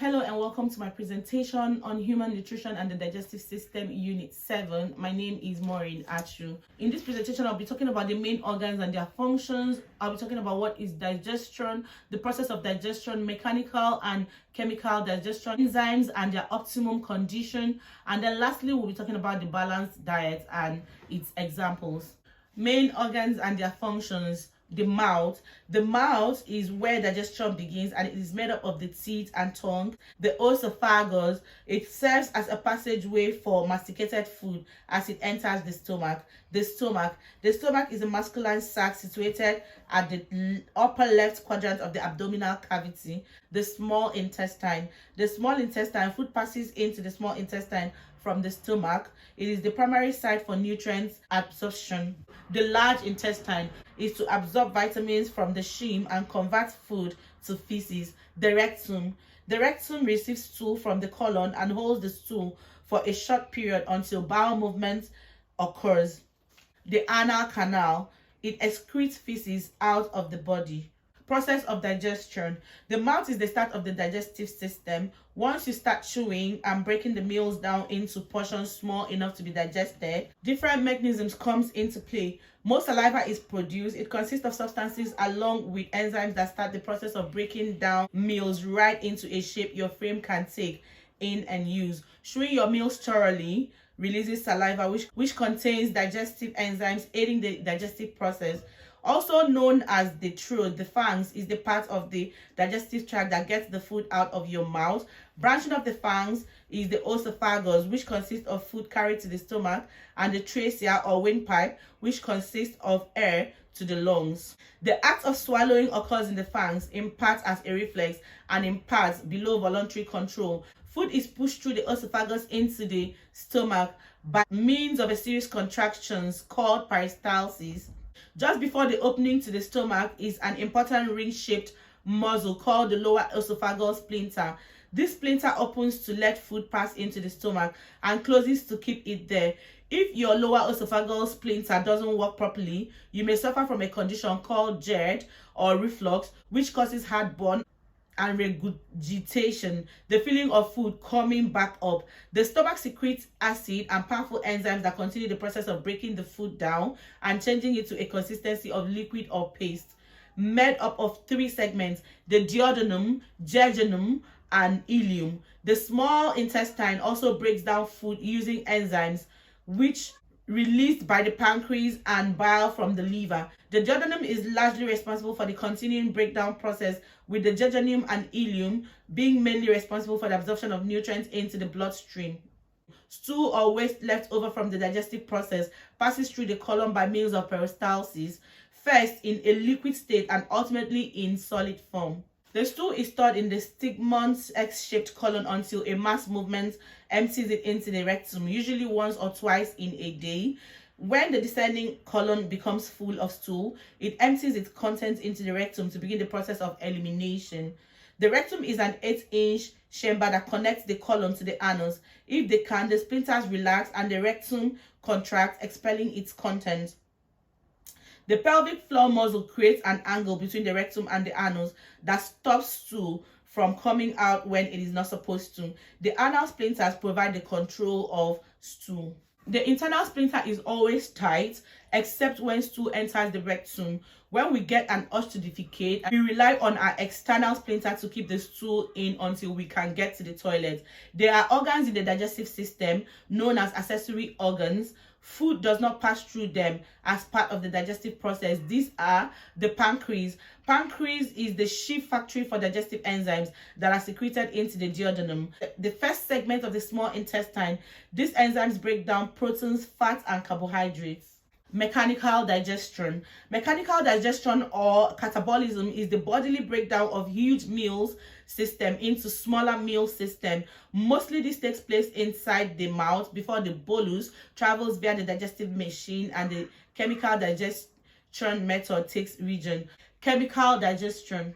Hello and welcome to my presentation on human nutrition and the digestive system unit 7. My name is Maureen Achu. In this presentation, I'll be talking about the main organs and their functions. I'll be talking about what is digestion, the process of digestion, mechanical and chemical digestion, enzymes and their optimum condition. And then lastly, we'll be talking about the balanced diet and its examples. Main organs and their functions. The mouth. The mouth is where digestion begins, and it is made up of the teeth and tongue. The esophagus, it serves as a passageway for masticated food as it enters the stomach. The stomach is a masculine sac situated at the upper left quadrant of the abdominal cavity. The small intestine, food passes into the small intestine from the stomach. It is the primary site for nutrients absorption. The large intestine is to absorb vitamins from the chyme and convert food to feces. The rectum receives stool from the colon and holds the stool for a short period until bowel movement occurs. The anal canal, it excretes feces out of the body. Process of digestion. The mouth is the start of the digestive system. Once you start chewing and breaking the meals down into portions small enough to be digested, different mechanisms comes into play. Most saliva is produced. It consists of substances along with enzymes that start the process of breaking down meals right into a shape your frame can take in and use. Chewing your meals thoroughly releases saliva which contains digestive enzymes aiding the digestive process. Also known as the throat, the pharynx is the part of the digestive tract that gets the food out of your mouth. Branching of the pharynx is the esophagus, which consists of food carried to the stomach, and the trachea or windpipe, which consists of air to the lungs. The act of swallowing occurs in the pharynx, in part as a reflex and in part below voluntary control. Food is pushed through the esophagus into the stomach by means of a series of contractions called peristalsis. Just before the opening to the stomach is an important ring-shaped muscle called the lower esophageal sphincter. This sphincter opens to let food pass into the stomach and closes to keep it there. If your lower esophageal sphincter doesn't work properly, you may suffer from a condition called GERD or reflux, which causes heartburn and regurgitation, the feeling of food coming back up. The stomach secretes acid and powerful enzymes that continue the process of breaking the food down and changing it to a consistency of liquid or paste. Made up of 3 segments, the duodenum, jejunum, and ileum. The small intestine also breaks down food using enzymes which released by the pancreas and bile from the liver. The duodenum is largely responsible for the continuing breakdown process, with the jejunum and ileum being mainly responsible for the absorption of nutrients into the bloodstream. Stool or waste left over from the digestive process passes through the colon by means of peristalsis, first in a liquid state and ultimately in solid form. The stool is stored in the stigmon's X-shaped colon until a mass movement empties it into the rectum, usually once or twice in a day. When the descending colon becomes full of stool, it empties its contents into the rectum to begin the process of elimination. The rectum is an 8-inch chamber that connects the colon to the anus. If they can, the splinters relax and the rectum contracts, expelling its contents. The pelvic floor muscle creates an angle between the rectum and the anus that stops stool from coming out when it is not supposed to. The anal splinters provide the control of stool. The internal sphincter is always tight, except when stool enters the rectum. When we get an urge to defecate, we rely on our external sphincter to keep the stool in until we can get to the toilet. There are organs in the digestive system known as accessory organs. Food does not pass through them as part of the digestive process. These are the pancreas. Pancreas is the chief factory for digestive enzymes that are secreted into the duodenum, the first segment of the small intestine. These enzymes break down proteins, fats, and carbohydrates. Mechanical digestion. Mechanical digestion or catabolism is the bodily breakdown of huge meal system into smaller meal system. Mostly this takes place inside the mouth before the bolus travels via the digestive machine and the chemical digestion method takes region. Chemical digestion.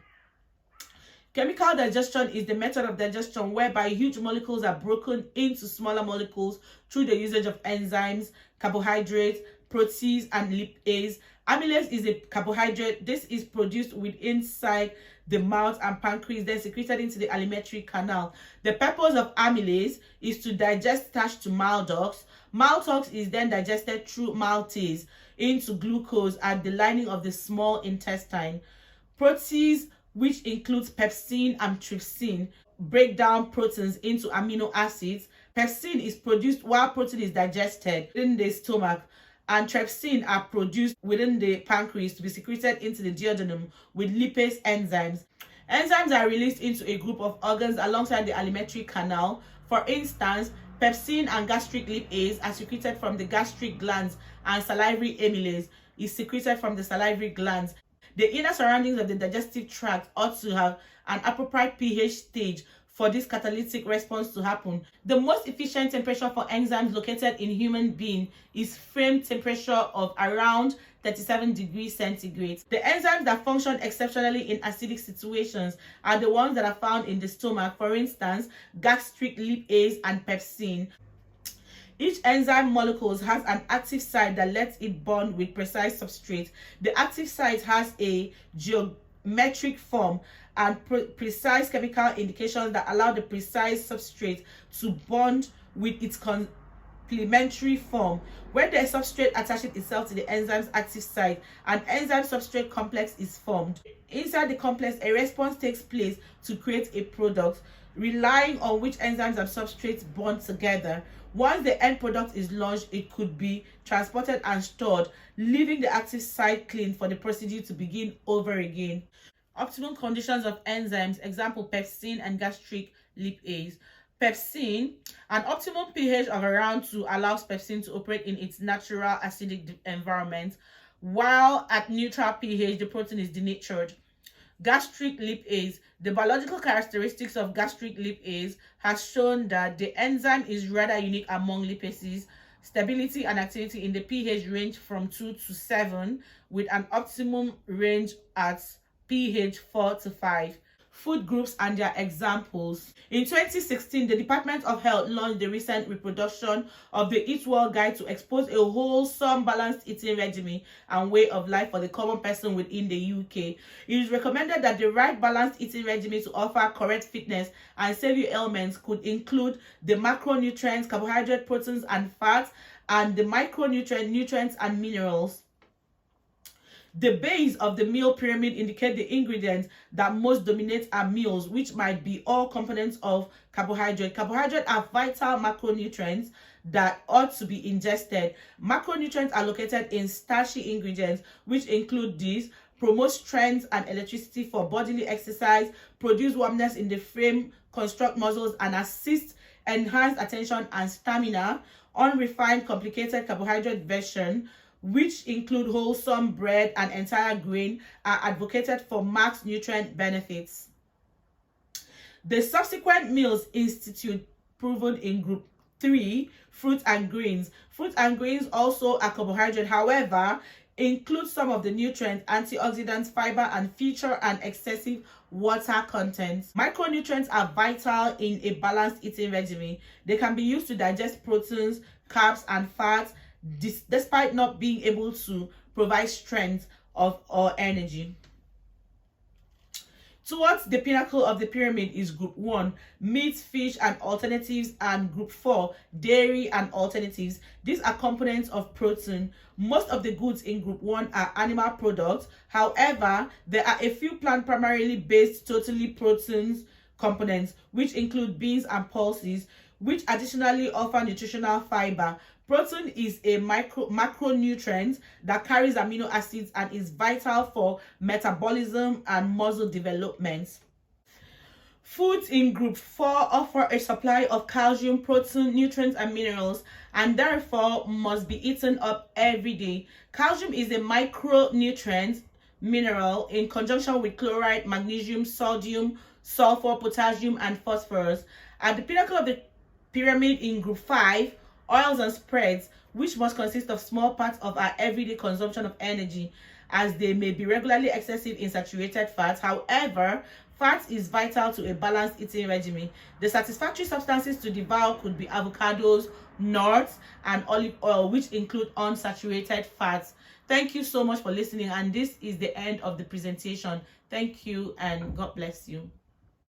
Chemical digestion is the method of digestion whereby huge molecules are broken into smaller molecules through the usage of enzymes, carbohydrates, protease, and lipase. Amylase is a carbohydrate. This is produced inside the mouth and pancreas, then secreted into the alimentary canal. The purpose of amylase is to digest starch to maltose. Maltose is then digested through maltase into glucose at the lining of the small intestine. Protease, which includes pepsin and trypsin, break down proteins into amino acids. Pepsin is produced while protein is digested in the stomach, and trypsin are produced within the pancreas to be secreted into the duodenum with lipase enzymes. Enzymes are released into a group of organs alongside the alimentary canal. For instance, pepsin and gastric lipase are secreted from the gastric glands, and salivary amylase is secreted from the salivary glands. The inner surroundings of the digestive tract ought to have an appropriate pH stage for this catalytic response to happen. The most efficient temperature for enzymes located in human being is frame temperature of around 37 degrees centigrade. The enzymes that function exceptionally in acidic situations are the ones that are found in the stomach, for instance, gastric lipase and pepsin. Each enzyme molecule has an active site that lets it bond with precise substrate. The active site has a geometric form and precise chemical indications that allow the precise substrate to bond with its complementary form. When the substrate attaches itself to the enzyme's active site, an enzyme substrate complex is formed. Inside the complex, a response takes place to create a product, relying on which enzymes and substrates bond together. Once the end product is launched, it could be transported and stored, leaving the active site clean for the procedure to begin over again. Optimal conditions of enzymes, example pepsin and gastric lipase. Pepsin, an optimum pH of around 2 allows pepsin to operate in its natural acidic environment, while at neutral pH the protein is denatured. Gastric lipase, the biological characteristics of gastric lipase has shown that the enzyme is rather unique among lipases. Stability and activity in the pH range from 2 to 7, with an optimum range at pH 4 to 5. Food groups and their examples. In 2016, the Department of Health launched the recent reproduction of the Eat Well Guide to expose a wholesome, balanced eating regimen and way of life for the common person within the UK. It is recommended that the right balanced eating regimen to offer correct fitness and save you ailments could include the macronutrients, carbohydrate, proteins, and fats, and the micronutrients, nutrients, and minerals. The base of the meal pyramid indicate the ingredients that most dominate our meals, which might be all components of carbohydrate. Carbohydrates are vital macronutrients that ought to be ingested. Macronutrients are located in starchy ingredients, which include these: promote strength and electricity for bodily exercise, produce warmness in the frame, construct muscles, and assist enhance attention and stamina. Unrefined complicated carbohydrate version, which include wholesome bread and entire grain, are advocated for max nutrient benefits. The subsequent meals institute proven in group 3, fruit and grains. Fruit and grains also are carbohydrate, however, include some of the nutrients, antioxidants, fiber, and feature an excessive water content. Micronutrients are vital in a balanced eating regimen. They can be used to digest proteins, carbs, and fats, despite not being able to provide strength or energy. Towards the pinnacle of the pyramid is group 1, meat, fish, and alternatives, and group 4, dairy and alternatives. These are components of protein. Most of the goods in group 1 are animal products. However, there are a few plant primarily based totally proteins components, which include beans and pulses, which additionally offer nutritional fiber. Protein is a macronutrient that carries amino acids and is vital for metabolism and muscle development. Foods in group 4 offer a supply of calcium, protein, nutrients, and minerals, and therefore must be eaten up every day. Calcium is a micronutrient mineral in conjunction with chloride, magnesium, sodium, sulfur, potassium, and phosphorus. At the pinnacle of the pyramid in group 5, oils and spreads, which must consist of small parts of our everyday consumption of energy, as they may be regularly excessive in saturated fats. However, Fat is vital to a balanced eating regimen. The satisfactory substances to devour could be avocados, nuts, and olive oil, which include unsaturated fats. Thank you so much for listening, and this is the end of the presentation. Thank you, and God bless you.